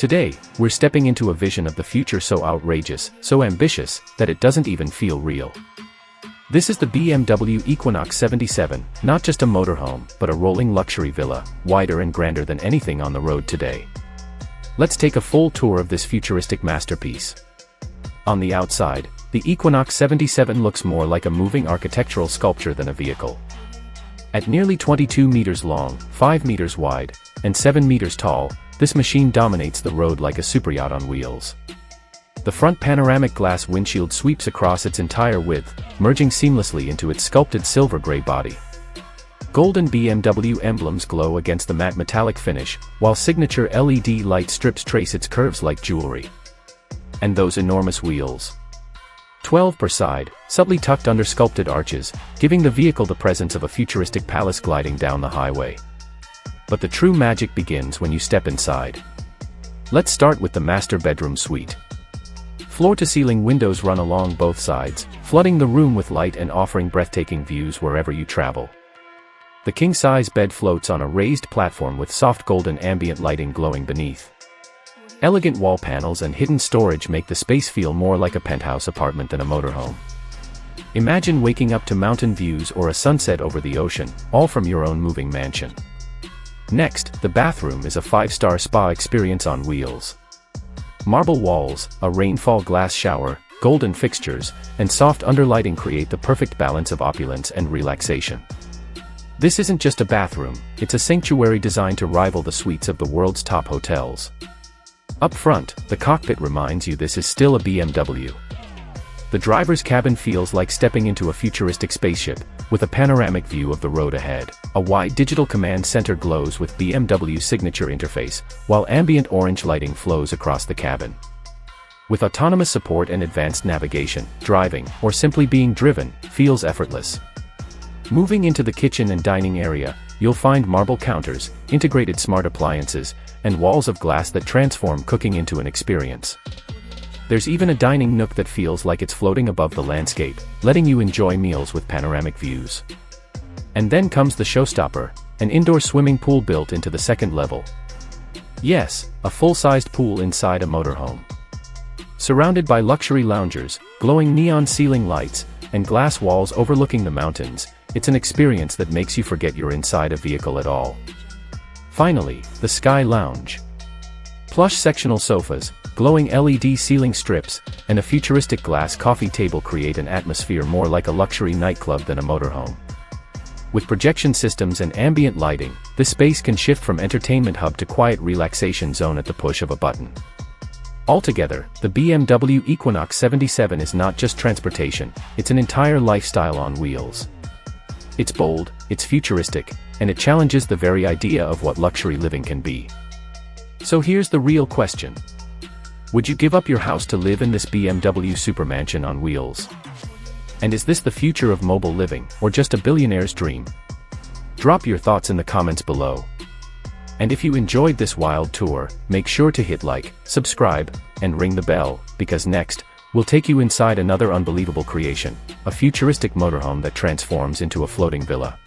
Today, we're stepping into a vision of the future so outrageous, so ambitious, that it doesn't even feel real. This is the BMW Equinox 77, not just a motorhome, but a rolling luxury villa, wider and grander than anything on the road today. Let's take a full tour of this futuristic masterpiece. On the outside, the Equinox 77 looks more like a moving architectural sculpture than a vehicle. At nearly 22 meters long, 5 meters wide, and 7 meters tall, this machine dominates the road like a superyacht on wheels. The front panoramic glass windshield sweeps across its entire width, merging seamlessly into its sculpted silver-gray body. Golden BMW emblems glow against the matte metallic finish, while signature LED light strips trace its curves like jewelry. And those enormous wheels. 12 per side, subtly tucked under sculpted arches, giving the vehicle the presence of a futuristic palace gliding down the highway. But the true magic begins when you step inside. Let's start with the master bedroom suite. Floor-to-ceiling windows run along both sides, flooding the room with light and offering breathtaking views wherever you travel. The king-size bed floats on a raised platform with soft golden ambient lighting glowing beneath. Elegant wall panels and hidden storage make the space feel more like a penthouse apartment than a motorhome. Imagine waking up to mountain views or a sunset over the ocean, all from your own moving mansion. Next, the bathroom is a 5-star spa experience on wheels. Marble walls, a rainfall glass shower, golden fixtures, and soft underlighting create the perfect balance of opulence and relaxation. This isn't just a bathroom, it's a sanctuary designed to rival the suites of the world's top hotels. Up front, the cockpit reminds you this is still a BMW. The driver's cabin feels like stepping into a futuristic spaceship, with a panoramic view of the road ahead. A wide digital command center glows with BMW's signature interface, while ambient orange lighting flows across the cabin. With autonomous support and advanced navigation, driving, or simply being driven, feels effortless. Moving into the kitchen and dining area, you'll find marble counters, integrated smart appliances, and walls of glass that transform cooking into an experience. There's even a dining nook that feels like it's floating above the landscape, letting you enjoy meals with panoramic views. And then comes the showstopper, an indoor swimming pool built into the second level. Yes, a full-sized pool inside a motorhome. Surrounded by luxury loungers, glowing neon ceiling lights, and glass walls overlooking the mountains, it's an experience that makes you forget you're inside a vehicle at all. Finally, the Sky Lounge. Plush sectional sofas, glowing LED ceiling strips, and a futuristic glass coffee table create an atmosphere more like a luxury nightclub than a motorhome. With projection systems and ambient lighting, this space can shift from entertainment hub to quiet relaxation zone at the push of a button. Altogether, the BMW Equinox 77 is not just transportation, it's an entire lifestyle on wheels. It's bold, it's futuristic, and it challenges the very idea of what luxury living can be. So here's the real question. Would you give up your house to live in this BMW supermansion on wheels? And is this the future of mobile living, or just a billionaire's dream? Drop your thoughts in the comments below. And if you enjoyed this wild tour, make sure to hit like, subscribe, and ring the bell, because next, we'll take you inside another unbelievable creation, a futuristic motorhome that transforms into a floating villa.